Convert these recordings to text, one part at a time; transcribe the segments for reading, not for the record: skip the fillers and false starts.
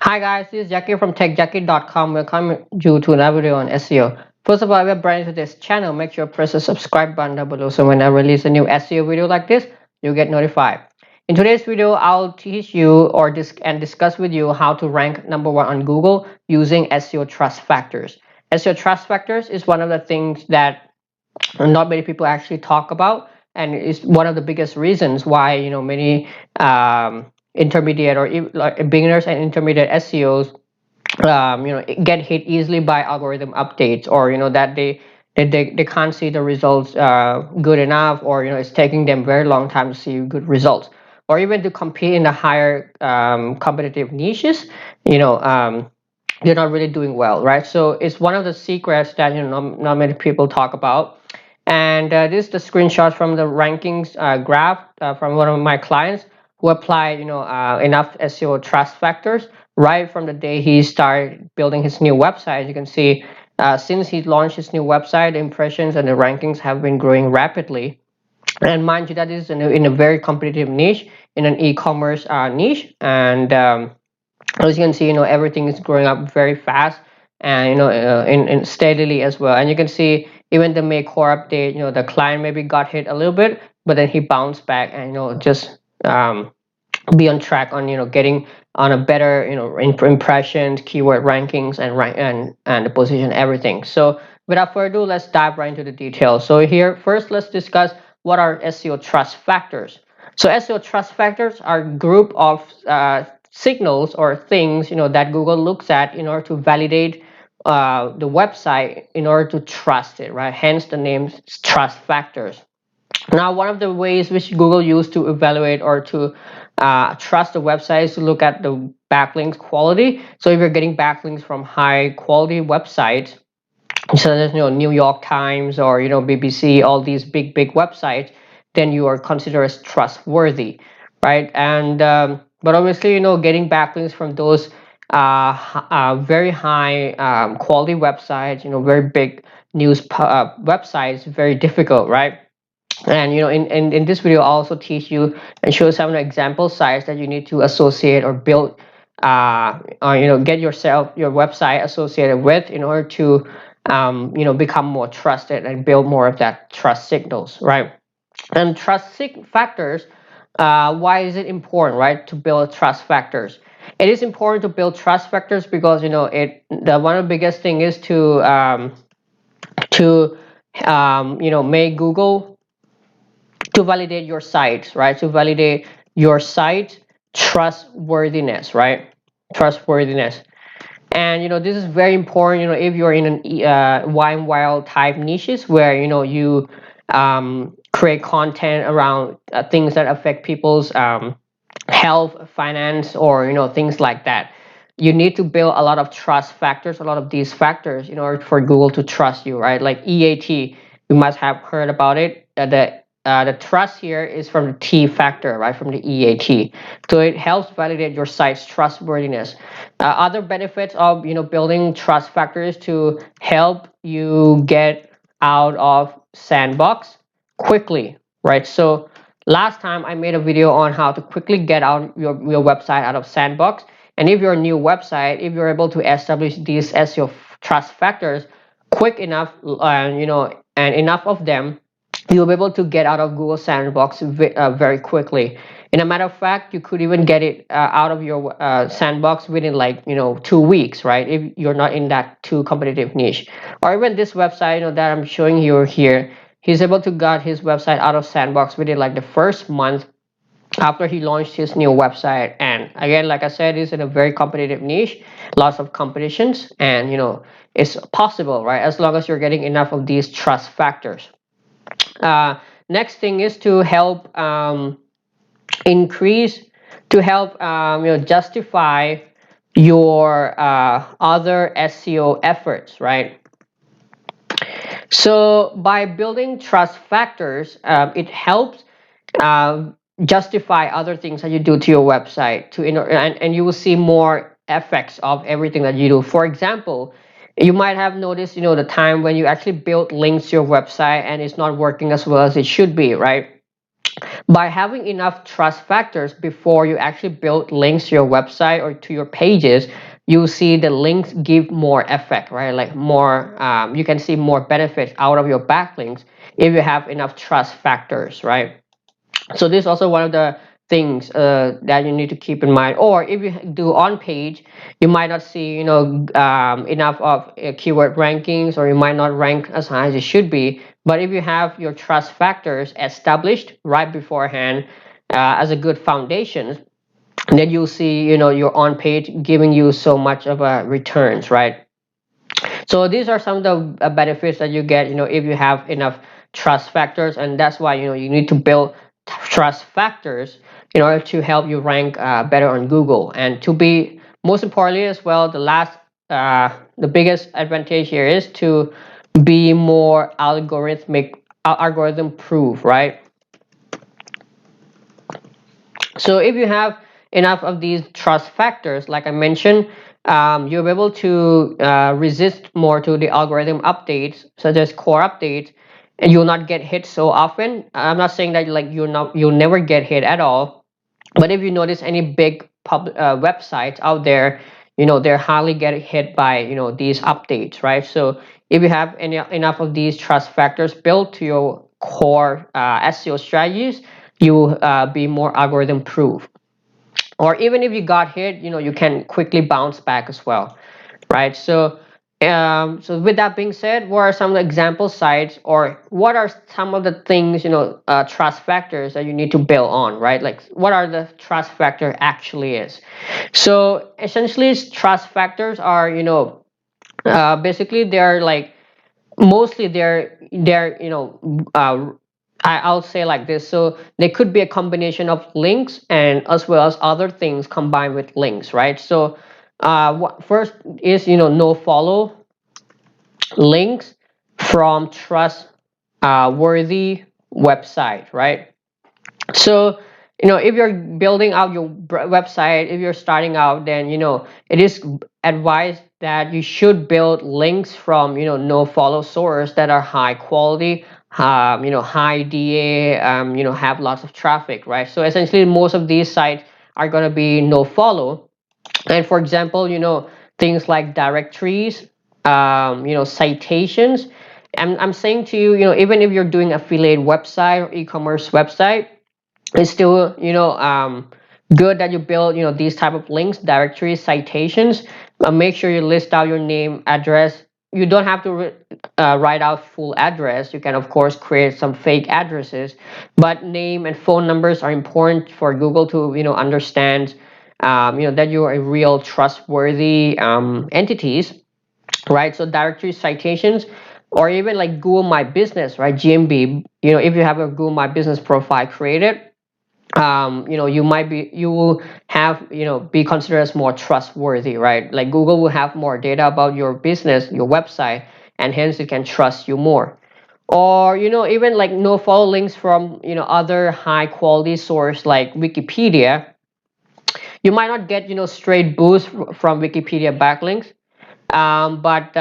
Hi guys, this is Jackie from techjackie.com. Welcome you to another video on SEO. First of all, if you're brand new to this channel, make sure to press the subscribe button down below so when I release a new SEO video like this, you'll get notified. In today's video, I'll teach you discuss with you how to rank #1 on Google using SEO trust factors. SEO trust factors is one of the things that not many people actually talk about, and it's one of the biggest reasons why many intermediate or like beginners and intermediate SEOs get hit easily by algorithm updates, or that they can't see the results good enough, or it's taking them very long time to see good results, or even to compete in the higher competitive niches. you know um, you're not really doing well, right? So it's one of the secrets that not many people talk about. And this is the screenshot from the rankings graph from one of my clients who applied enough SEO trust factors right from the day he started building his new website. You can see since he launched his new website, the impressions and the rankings have been growing rapidly. And mind you, that is in a very competitive niche, in an e-commerce niche. And as you can see, everything is growing up very fast, and in steadily as well. And you can see even the May core update, the client maybe got hit a little bit, but then he bounced back and just be on track on getting on a better impressions, keyword rankings, and the position, everything. So without further ado, let's dive right into the details. So here first, let's discuss what are SEO trust factors. So SEO trust factors are a group of signals or things that Google looks at in order to validate the website, in order to trust it, right? Hence the name trust factors. Now, one of the ways which Google used to evaluate or to trust the website is to look at the backlinks quality. So if you're getting backlinks from high quality websites, so there's New York Times or BBC, all these big websites, then you are considered as trustworthy, right? And but obviously, getting backlinks from those very high quality websites, very big news websites, very difficult, right? And in this video, I'll also teach you and show some of the example sites that you need to associate or build or get your website associated with in order to become more trusted and build more of that trust signals, right? And factors, why is it important, right, to build trust factors? It is important to build trust factors because the one of the biggest thing is to make Google to validate your site, right? To validate your site trustworthiness, right? Trustworthiness. And this is very important. If you're in an wine wild type niches where you create content around things that affect people's health, finance, or things like that. You need to build a lot of trust factors, a lot of these factors in order for Google to trust you, right? Like EAT, you must have heard about it. The trust here is from the T factor, right? From the EAT. So it helps validate your site's trustworthiness. Other benefits of building trust factors to help you get out of sandbox quickly, right? So last time I made a video on how to quickly get out your website out of sandbox. And if you're a new website, if you're able to establish these SEO trust factors quick enough, and enough of them, you'll be able to get out of Google Sandbox very quickly. In a matter of fact, you could even get it out of your sandbox within like 2 weeks, right? If you're not in that too competitive niche, or even this website that I'm showing you here, he's able to get his website out of sandbox within like the first month after he launched his new website. And again, like I said, it's in a very competitive niche, lots of competitions, and it's possible, right? As long as you're getting enough of these trust factors. Next thing is to help increase, to help justify your other SEO efforts, right? So by building trust factors, it helps justify other things that you do to your website and you will see more effects of everything that you do. For example, you might have noticed the time when you actually build links to your website and it's not working as well as it should be, right? By having enough trust factors before you actually build links to your website or to your pages, you see the links give more effect, right? Like more, you can see more benefits out of your backlinks if you have enough trust factors, right? So this is also one of the things that you need to keep in mind. Or if you do on page, you might not see enough of keyword rankings, or you might not rank as high as it should be. But if you have your trust factors established right beforehand as a good foundation, then you'll see your on page giving you so much of a returns, right? So these are some of the benefits that you get, if you have enough trust factors, and that's why you need to build trust factors in order to help you rank better on Google. And to be most importantly as well, the biggest advantage here is to be more algorithm proof, right? So if you have enough of these trust factors, like I mentioned, you'll be able to resist more to the algorithm updates, such as core updates, and you'll not get hit so often. I'm not saying that like you'll never get hit at all, but if you notice any big websites out there, they're hardly get hit by these updates, right? So if you have enough of these trust factors built to your core SEO strategies, you be more algorithm proof. Or even if you got hit, you can quickly bounce back as well, right? So with that being said, what are some of the example sites, or what are some of the things, trust factors that you need to build on, right? Like what are the trust factor actually is? So essentially, trust factors are, basically they're like, mostly they're I'll say like this. So they could be a combination of links and as well as other things combined with links, right? So what first is no follow links from trust worthy website, right? So if you're building out your website, if you're starting out, then it is advised that you should build links from no follow source that are high quality, high DA, have lots of traffic, right? So essentially most of these sites are going to be no follow. And for example, things like directories, citations. I'm saying to you, even if you're doing affiliate website or e-commerce website, it's still good that you build these type of links, directories, citations. Make sure you list out your name, address. You don't have to write out full address. You can of course create some fake addresses, but name and phone numbers are important for Google to understand that you are a real trustworthy entities, right? So directory citations, or even like Google My Business, right? GMB. If you have a Google My Business profile created, you will have be considered as more trustworthy, right? Like Google will have more data about your business, your website, and hence it can trust you more. Or even like no follow links from other high quality source like Wikipedia. You might not get straight boost from Wikipedia backlinks, but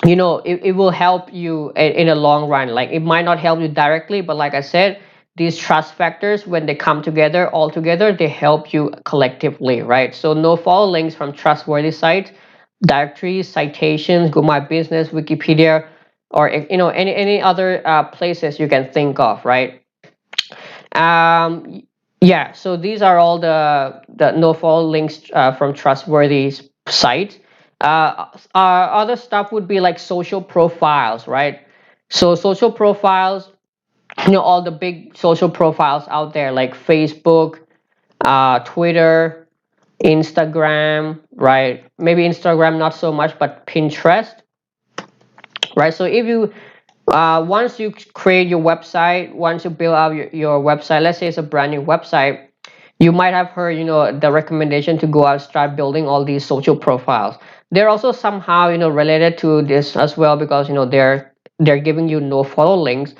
it will help you in a long run. Like it might not help you directly, but like I said, these trust factors, when they come together all together, they help you collectively, right? So no follow links from trustworthy sites, directories, citations, Google My Business, Wikipedia, or any other places you can think of, right? um yeah, so these are all the no follow links from trustworthy sites. Other stuff would be like social profiles, right? So social profiles, all the big social profiles out there like Facebook, Twitter, Instagram, right? Maybe Instagram not so much, but Pinterest, right? So if you once you create your website, once you build out your website, let's say it's a brand new website, you might have heard the recommendation to go out and start building all these social profiles. They're also somehow related to this as well, because they're giving you no follow links.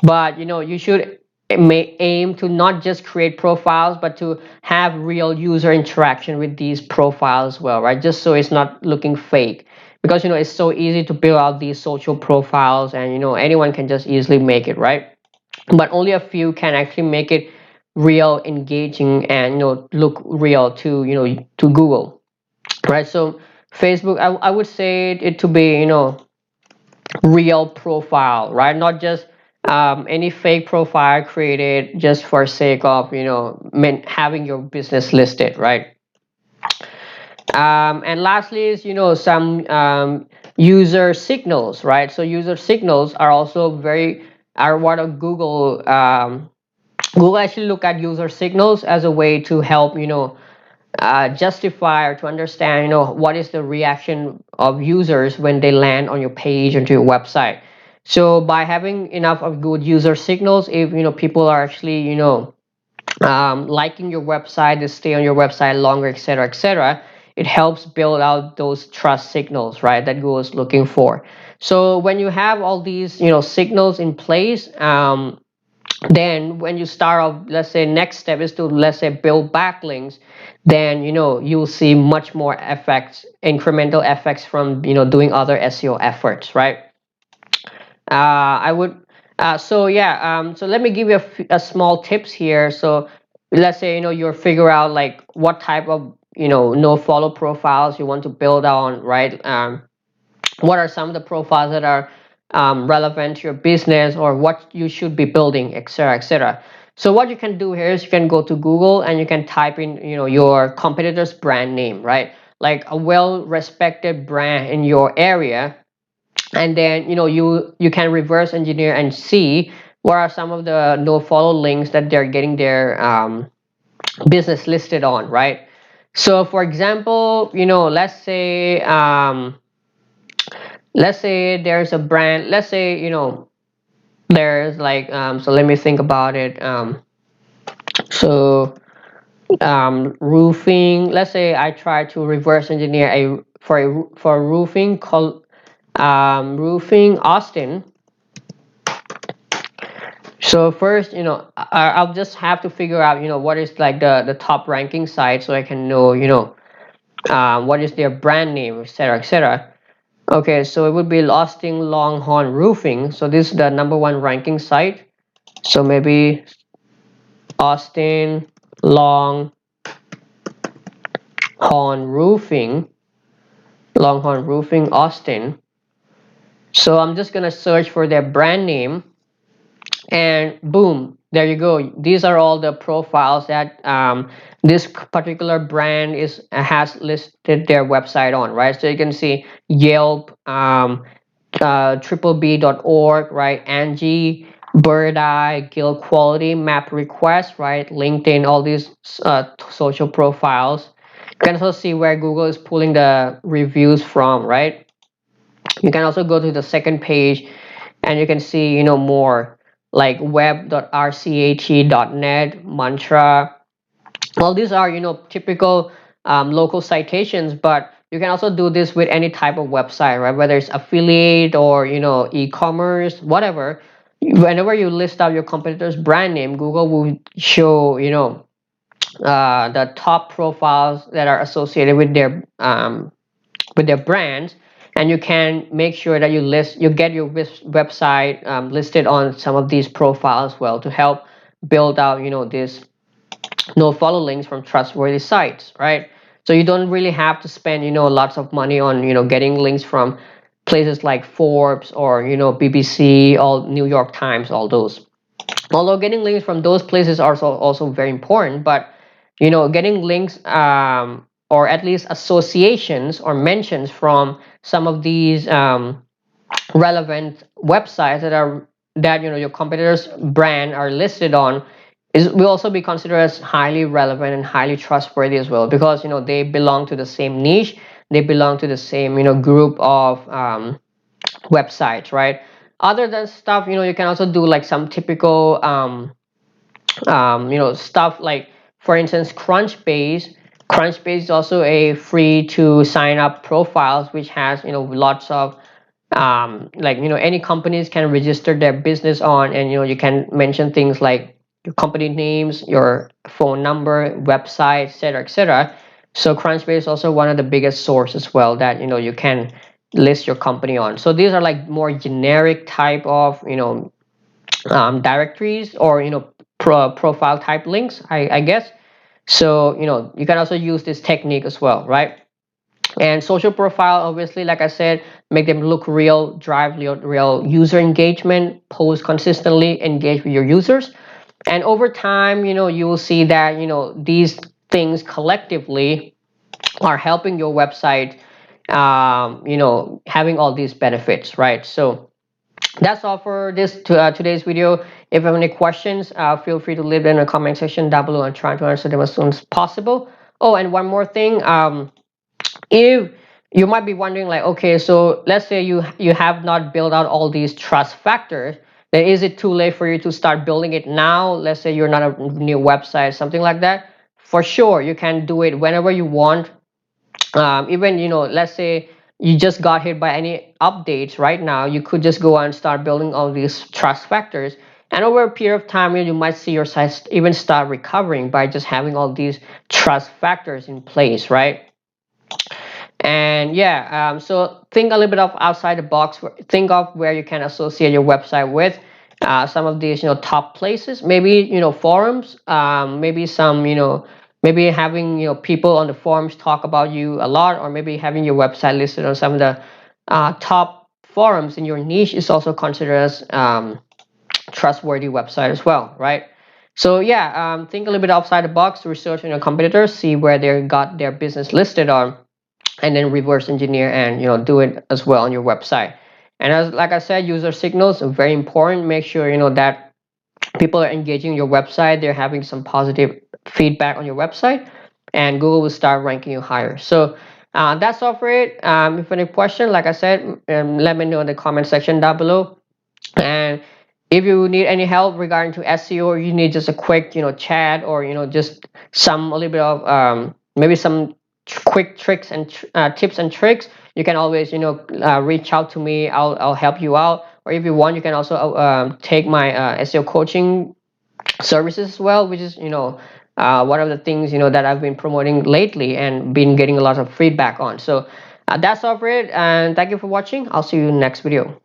But you should may aim to not just create profiles, but to have real user interaction with these profiles as well, right? Just so it's not looking fake, because it's so easy to build out these social profiles, and anyone can just easily make it, right? but only a few can actually make it real, engaging, and look real to to Google, right? So Facebook, I would say it to be real profile, right? Not just any fake profile created just for sake of having your business listed, right? And lastly is some user signals, right? So user signals are also are what a Google actually look at user signals as a way to help justify or to understand what is the reaction of users when they land on your page, onto your website. So by having enough of good user signals, if people are actually liking your website, they stay on your website longer, etc., etc., it helps build out those trust signals, right, that Google is looking for. So when you have all these signals in place, then when you start off, let's say next step is to, let's say, build backlinks, then you'll see much more effects, incremental effects from doing other SEO efforts, right? I would so yeah, so let me give you a small tips here. So let's say you're figure out like what type of no follow profiles you want to build on, right? What are some of the profiles that are relevant to your business, or what you should be building, etc., etc. So what you can do here is you can go to Google and you can type in your competitor's brand name, right? Like a well respected brand in your area, and then you can reverse engineer and see what are some of the no follow links that they're getting their business listed on, right? So for example, let's say there's a brand, let's say there's like so let me think about it. So roofing, let's say I try to reverse engineer for a roofing called roofing Austin. So first, I'll just have to figure out what is like the top ranking site, so I can know what is their brand name, etc., etc. Okay, so it would be Austin Longhorn Roofing. So this is the number one ranking site. So maybe Austin Longhorn Roofing, Longhorn Roofing Austin. So I'm just gonna search for their brand name, and boom, there you go. These are all the profiles that this particular brand has listed their website on, right? So you can see Yelp, tripleb.org, right? Angie, Bird Eye, Guild Quality, Map Request, right? LinkedIn, all these social profiles. You can also see where Google is pulling the reviews from, right? You can also go to the second page and you can see more like web.rcat.net, Mantra. All these are typical local citations, but you can also do this with any type of website, right? Whether it's affiliate or e-commerce, whatever. Whenever you list out your competitor's brand name, Google will show the top profiles that are associated with their brands, and you can make sure that you get your website listed on some of these profiles as well, to help build out this no follow links from trustworthy sites, right? So you don't really have to spend lots of money on getting links from places like Forbes or BBC, all New York Times, all those. Although getting links from those places are also very important, but getting links or at least associations or mentions from some of these relevant websites that your competitors brand are listed on is will also be considered as highly relevant and highly trustworthy as well, because they belong to the same niche, they belong to the same group of websites, right? Other than stuff, you can also do like some typical stuff like, for instance, Crunchbase is also a free to sign up profiles, which has lots of like any companies can register their business on, and you can mention things like your company names, your phone number, website, etc., etc. So Crunchbase is also one of the biggest sources as well that you can list your company on. So these are like more generic type of directories, or profile type links, I guess. So you can also use this technique as well, right? And social profile, obviously, like I said, make them look real, drive real user engagement, post consistently, engage with your users. And over time, you will see that these things collectively are helping your website, having all these benefits, right? So that's all for this today's video. If you have any questions, feel free to leave them in the comment section down below and try to answer them as soon as possible. Oh, and one more thing, if you might be wondering, like, okay, so let's say you have not built out all these trust factors, then is it too late for you to start building it now? Let's say you're not a new website, something like that. For sure, you can do it whenever you want. Even let's say you just got hit by any updates right now, you could just go and start building all these trust factors, and over a period of time you might see your site even start recovering by just having all these trust factors in place, right? And yeah, so think a little bit of outside the box. Think of where you can associate your website with some of these top places, maybe forums, maybe some maybe having people on the forums talk about you a lot, or maybe having your website listed on some of the top forums in your niche is also considered as trustworthy website as well, right? So yeah, think a little bit outside the box, research on your competitors, see where they got their business listed on, and then reverse engineer and do it as well on your website. And as like I said, user signals are very important. Make sure that people are engaging your website, they're having some positive feedback on your website, and Google will start ranking you higher. So that's all for it. If any question, like I said, let me know in the comment section down below. And if you need any help regarding to SEO, or you need just a quick chat, or just some a little bit of maybe some quick tricks and tips and tricks, you can always reach out to me. I'll help you out. Or if you want, you can also take my SEO coaching services as well, which is one of the things that I've been promoting lately and been getting a lot of feedback on. So that's all for it, and thank you for watching. I'll see you in the next video.